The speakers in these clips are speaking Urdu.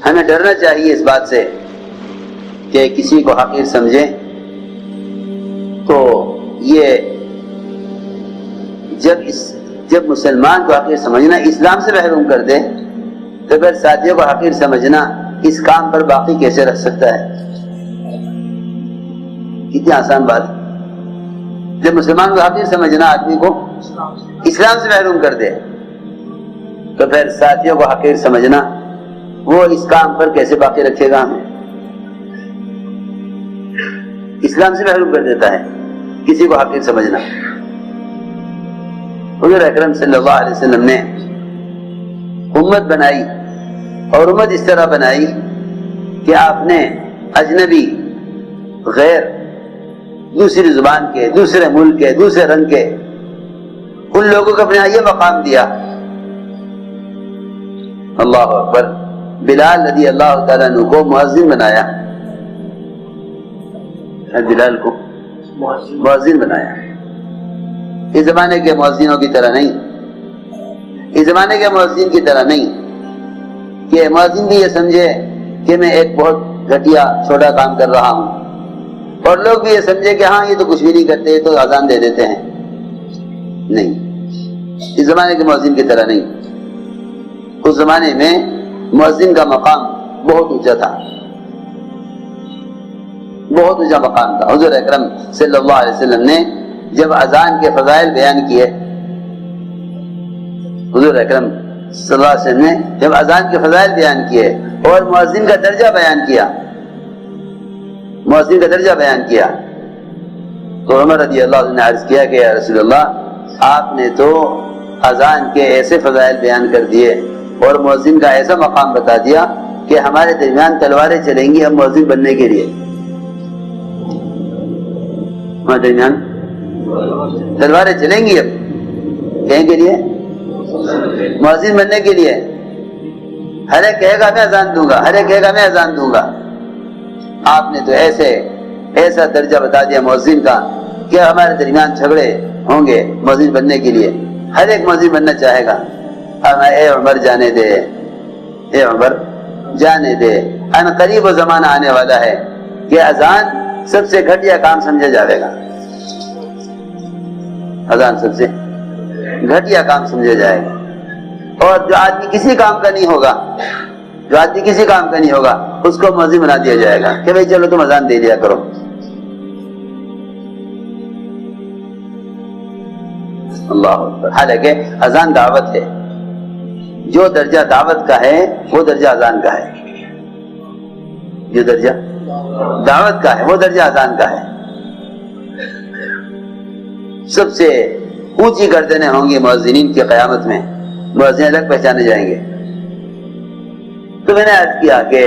ہمیں ڈرنا چاہیے اس بات سے کہ کسی کو حقیر سمجھے تو یہ جب مسلمان کو حقیر سمجھنا اسلام سے محروم کر دے تو پھر ساتھیوں کو حقیر سمجھنا اس کام پر باقی کیسے رکھ سکتا ہے؟ کتنی آسان بات ہے۔ جب مسلمان کو حقیر سمجھنا آدمی کو اسلام سے محروم کر دے تو پھر ساتھیوں کو حقیر سمجھنا وہ اس کام پر کیسے باقی رکھے گا؟ ہمیں اسلام سے محروم کر دیتا ہے کسی کو حقیر سمجھنا۔ حضور اکرم صلی اللہ علیہ وسلم نے امت بنائی اور امت اس طرح بنائی کہ آپ نے اجنبی، غیر، دوسری زبان کے، دوسرے ملک کے، دوسرے رنگ کے ان لوگوں کو اپنے یہ مقام دیا۔ اللہ اکبر۔ بلال رضی اللہ تعالیٰ عنہ کو مؤذن بنایا، بلال کو مؤذن بنایا۔ اس زمانے کے مؤذنوں کی طرح نہیں، اس زمانے کے مؤذن کی طرح نہیں کہ مؤذن بھی یہ سمجھے کہ میں ایک بہت گھٹیا چھوٹا کام کر رہا ہوں اور لوگ بھی یہ سمجھے کہ ہاں یہ تو کچھ بھی نہیں کرتے، یہ تو اذان دے دیتے ہیں۔ نہیں، اس زمانے کے مؤذن کی طرح نہیں۔ اس زمانے میں مؤذن کا مقام بہت اونچا تھا، بہت اونچا مقام تھا۔ حضور اکرم صلی اللہ علیہ وسلم نے جب اذان کے فضائل بیان کیے، حضور اکرم صلی اللہ علیہ وسلم نے جب اذان کے فضائل بیان کیے اور مؤذن کا درجہ بیان کیا، مؤذن کا درجہ بیان کیا، تو عمر رضی اللہ عنہ نے عرض کیا کہ یا رسول اللہ، آپ نے تو اذان کے ایسے فضائل بیان کر دیے اور مؤذن کا ایسا مقام بتا دیا کہ ہمارے درمیان تلواریں چلیں گی اب مؤذن بننے کے لیے۔ ہمارے درمیان تلواریں چلیں گی اب کہیں کے لیے؟ مؤذن بننے کے لیے۔ ہر ایک کہے گا میں اذان دوں گا، ہر ایک کہے گا میں اذان دوں گا۔ آپ نے تو ایسا درجہ بتا دیا مؤذن کا کہ ہمارے درمیان جھگڑے ہوں گے مؤذن بننے کے لیے، ہر ایک مؤذن بننا چاہے گا۔ اے عمر جانے دے، اے عمر جانے دے، ان قریب وہ زمانہ آنے والا ہے کہ اذان سب سے گھٹیا کام سمجھا جائے گا، اذان سب سے گھٹیا کام سمجھا جائے گا، اور جو آدمی کسی کام کا نہیں ہوگا، جو آدمی کسی کام کا نہیں ہوگا اس کو مؤذن بنا دیا جائے گا کہ بھئی چلو تم اذان دے دیا کرو۔ اللہ اکبر۔ حالانکہ اذان دعوت ہے، جو درجہ دعوت کا ہے وہ درجہ اذان کا ہے، جو درجہ دعوت کا ہے وہ درجہ اذان کا ہے۔ سب سے اونچی گردنیں ہوں گی مؤذنین کی قیامت میں، مؤذن الگ پہچانے جائیں گے۔ تو میں نے عرض کیا کہ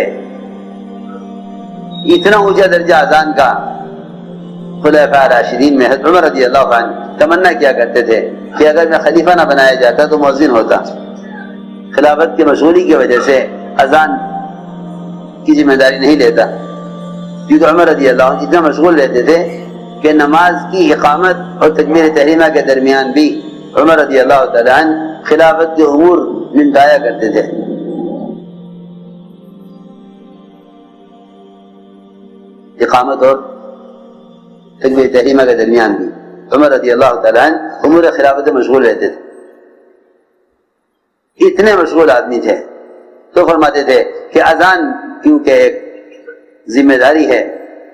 اتنا اونچا درجہ اذان کا خلفاء راشدین میں حضرت عمر رضی اللہ عنہ تمنا کیا کرتے تھے کہ اگر میں خلیفہ نہ بنایا جاتا تو مؤذن ہوتا۔ خلافت کی مشغولی کی وجہ سے اذان کی ذمہ داری نہیں لیتا، کیونکہ عمر رضی اللہ عنہ اتنا مشغول رہتے تھے کہ نماز کی اقامت اور تکبیر تحریمہ کے درمیان بھی عمر رضی اللہ تعالیٰ عنہ خلافت کے امور نمٹایا کرتے تھے۔ اقامت اور تکبیر تحریمہ کے درمیان بھی عمر رضی اللہ تعالیٰ عنہ امور خلافت میں مشغول رہتے تھے۔ اتنے مشغول آدمی تھے تو فرماتے تھے کہ اذان کیونکہ ایک ذمہ داری ہے،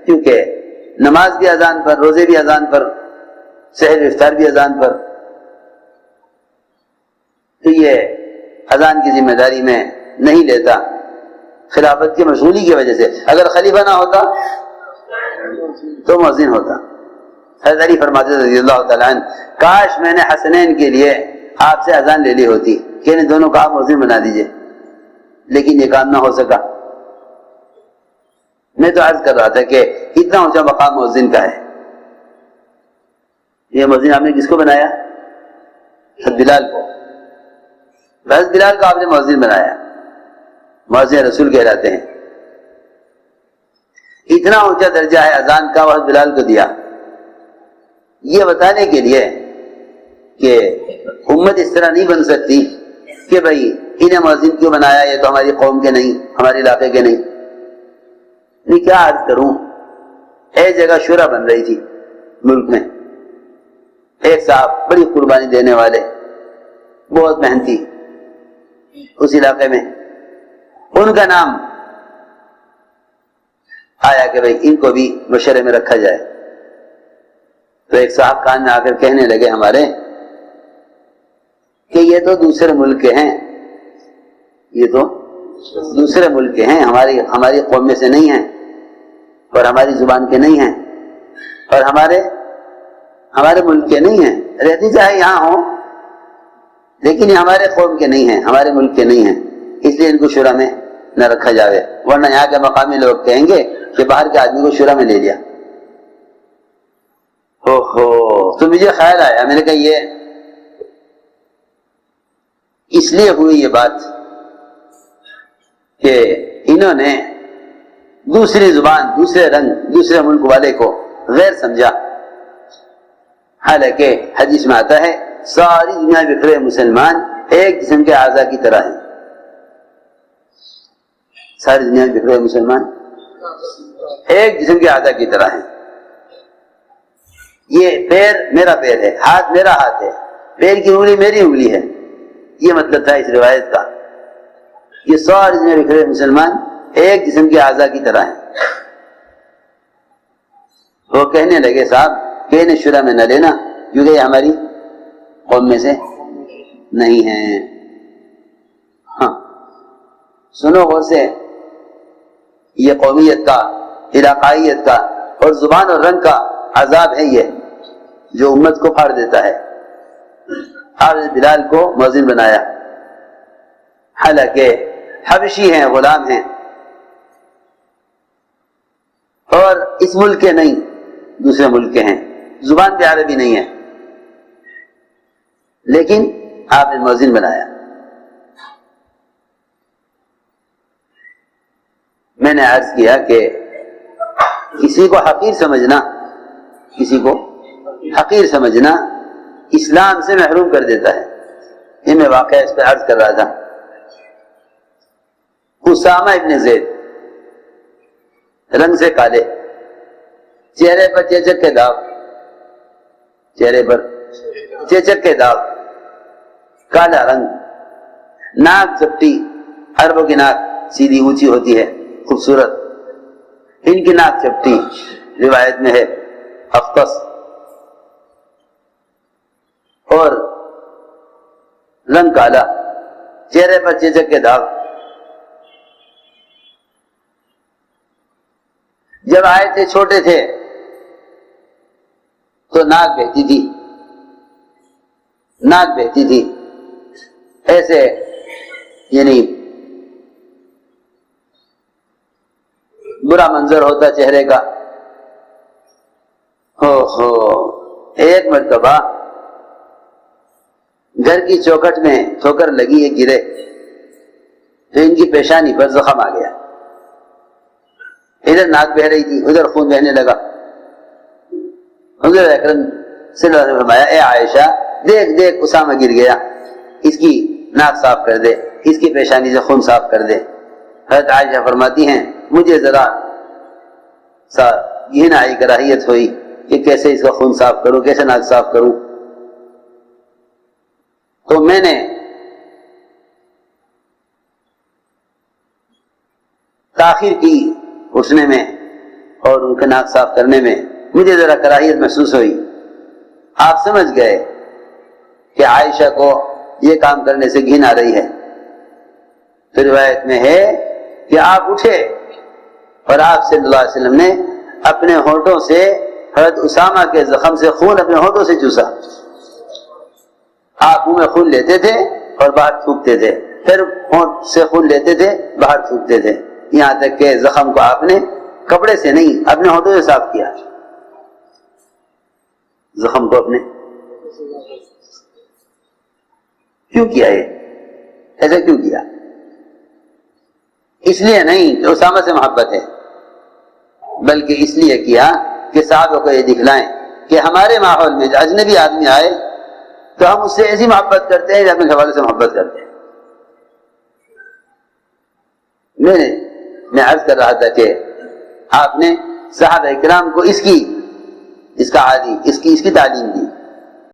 کیونکہ نماز بھی اذان پر، روزے بھی اذان پر، سحر افطار بھی اذان پر، تو یہ اذان کی ذمہ داری میں نہیں لیتا خلافت کی مشغولی کی وجہ سے۔ اگر خلیفہ نہ ہوتا تو مؤذن ہوتا۔ حضرت علی فرماتے تھے رضی اللہ تعالیٰ عنہ، کاش میں نے حسنین کے لیے آپ سے اذان لے لی ہوتی کہ انہیں دونوں کو آپ مؤذن بنا دیجئے، لیکن یہ کام نہ ہو سکا۔ میں تو عرض کر رہا تھا کہ اتنا اونچا مقام مؤذن کا ہے۔ یہ مؤذن آپ نے کس کو بنایا؟ حضرت بلال کو۔ حضرت بلال کو آپ نے مؤذن بنایا، مؤذن رسول کہلاتے ہیں۔ اتنا اونچا درجہ ہے اذان کا، حضرت بلال کو دیا، یہ بتانے کے لیے کہ امت اس طرح نہیں بن سکتی کہ بھئی انہیں مؤذن کیوں بنایا، یہ تو ہماری قوم کے نہیں، ہمارے علاقے کے نہیں. نہیں کیا عرض کروں، ایک جگہ شورا بن رہی تھی ملک میں، ایک صاحب بڑی قربانی دینے والے، بہت محنتی اس علاقے میں، ان کا نام آیا کہ بھئی ان کو بھی مشورے میں رکھا جائے. تو ایک صاحب کان میں آ کر کہنے لگے ہمارے کہ یہ تو دوسرے ملک کے ہیں، یہ تو دوسرے ملک کے ہیں، ہماری قوم میں سے نہیں ہیں اور ہماری زبان کے نہیں ہیں اور ہمارے ملک کے نہیں ہیں، رہتی چاہے یہاں ہوں لیکن یہ ہمارے قوم کے نہیں ہیں، ہمارے ملک کے نہیں ہیں، اس لیے ان کو شورا میں نہ رکھا جاوے، ورنہ یہاں کے مقامی لوگ کہیں گے کہ باہر کے آدمی کو شورا میں لے لیا. تو مجھے خیال آیا، میں نے کہا یہ اس لیے ہوئی یہ بات کہ انہوں نے دوسری زبان، دوسرے رنگ، دوسرے ملک والے کو غیر سمجھا. حالانکہ حدیث میں آتا ہے ساری دنیا بکھرے مسلمان ایک جسم کے اعضاء کی طرح ہیں. ساری دنیا بکھرے مسلمان ایک جسم کے اعضاء کی طرح ہیں. یہ پیر میرا پیر ہے، ہاتھ میرا ہاتھ ہے، پیر کی انگلی میری انگلی ہے، یہ مطلب تھا اس روایت کا. یہ ساری دنیا بکھرے مسلمان ایک جسم کے اعضاء کی طرح ہیں. وہ کہنے لگے صاحب کہ انہیں شورا میں نہ لینا کیونکہ یہ ہماری قوم میں سے نہیں ہیں. ہاں سنو غور سے، یہ قومیت کا، علاقائیت کا اور زبان اور رنگ کا عذاب ہے یہ جو امت کو پھاڑ دیتا ہے. آپ نے بلال کو مؤذن بنایا، حالانکہ حبشی ہیں، غلام ہیں اور اس ملک کے نہیں، دوسرے ملک کے ہیں، زبان پہ عربی نہیں ہے، لیکن آپ نے مؤذن بنایا. میں نے عرض کیا کہ کسی کو حقیر سمجھنا اسلام سے محروم کر دیتا ہے. یہ میں واقعہ اس پہ عرض کر رہا تھا. اسامہ ابن زید رنگ سے کالے، چہرے پر چیچک کے داغ، کالا رنگ، ناک چپٹی، عربوں کی ناک سیدھی اونچی ہوتی ہے، خوبصورت، ان کی ناک چپٹی، روایت میں ہے افقس، اور رنگ کالا، چہرے پر چیچک کے داغ. جب آئے تھے چھوٹے تھے تو ناک بہتی تھی ایسے، یعنی برا منظر ہوتا چہرے کا. ایک مرتبہ گھر کی چوکھٹ میں ٹھوکر لگی، یہ گرے تو ان کی پیشانی پر زخم آ گیا. ادھر ناک بہ رہی تھی، ادھر خون بہنے لگا. حضور اکرم صلی اللہ علیہ وسلم نے فرمایا اے عائشہ دیکھ اسامہ گر گیا، اس کی ناک صاف کر دے، اس کی پیشانی سے خون صاف کر دے. حضرت عائشہ فرماتی ہیں مجھے ذرا سا گھن آئی، کراہیت ہوئی کہ کیسے اس کا خون صاف کروں، کیسے ناک صاف کروں. تو میں نے تاخیر کی اٹھنے میں اور ان کے ناک صاف کرنے میں، مجھے ذرا کراہیت محسوس ہوئی. آپ سمجھ گئے کہ عائشہ کو یہ کام کرنے سے گھن آ رہی ہے. تو روایت میں ہے کہ آپ اٹھے اور آپ صلی اللہ علیہ وسلم نے اپنے ہونٹوں سے حضرت اسامہ کے زخم سے خون اپنے ہونٹوں سے چوسا. آپ منہ میں خون لیتے تھے اور باہر تھوکتے تھے، پھر ہونٹ سے خون لیتے تھے، باہر تھوکتے تھے، یہاں تک کہ زخم کو آپ نے کپڑے سے نہیں اپنے ہونٹوں سے صاف کیا. زخم کو اپنے کیوں کیا؟ یہ ایسا کیوں کیا؟ اس لیے نہیں کہ اسامہ سے محبت ہے، بلکہ اس لیے کیا کہ صحابہ کو یہ دکھلائیں کہ ہمارے ماحول میں جو اجنبی آدمی آئے تو ہم اس سے ایسی محبت کرتے ہیں جو اپنے گھر والوں سے محبت کرتے ہیں. میں عرض کر رہا تھا کہ آپ نے صحابہ کرام کو اس کا عادی اس کی تعلیم دی.